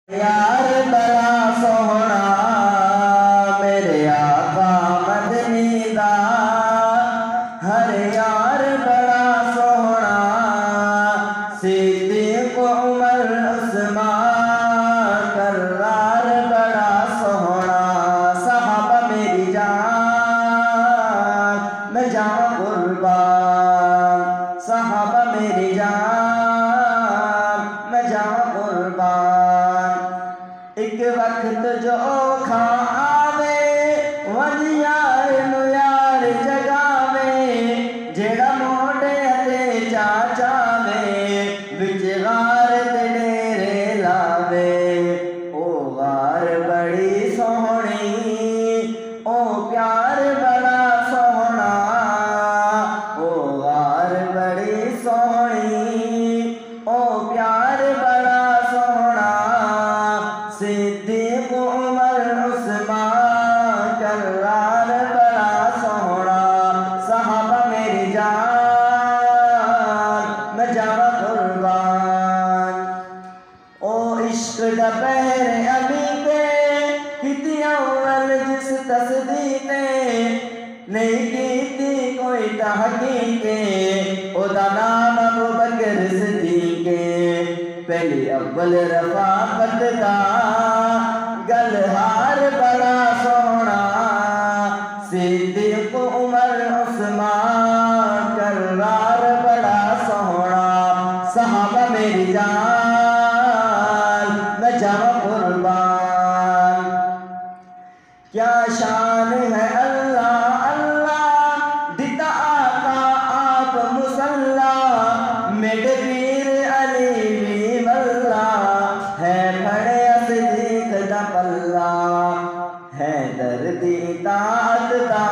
यार बड़ा सोहना मेरे आका मदनी दा, हर यार बड़ा सोहना सिद्दीक उमर उस्मान करार बड़ा सोहना। सहाबा मेरी जान मैं जाऊं कुर्बान, सहाबा मेरी जान मैं जाऊं कुर्बान। एक वक्त जो खावे वन यार नु यार जगावे, जेड़ा मोटे ते चाचावे विच गार ते डेरे लावे। ओ गार बड़ी सोहनी ओ प्यार बड़ा सोहना, ओ गार बड़ी सोहनी ओ प्यार बड़ा सोहना। सिद्दीक उमर उस्मान करार बड़ा सोहना। सहाबा मेरी जान मैं जावा कुर्बान। ओ इश्क दा पैर अली ते कितियां वल जिस तस्दीके, नहीं कीती कोई तहकीके ओदा नाम अबू बकर सिद्दीके। पहली अव्वल रफाकत दा गलहार बड़ा सोहना, सिद्दीक उमर उस्मान करार बड़ा सोहना। सहाबा मेरी जान मैं जावा कुर्बान। क्या शान है अल्लाह अल्लाह दिता आका आप मुसल्ला, मेरे वीर अली भी मल्ला है फड़े सिद्दीक दा पल्ला। है दर्दी इताअत दा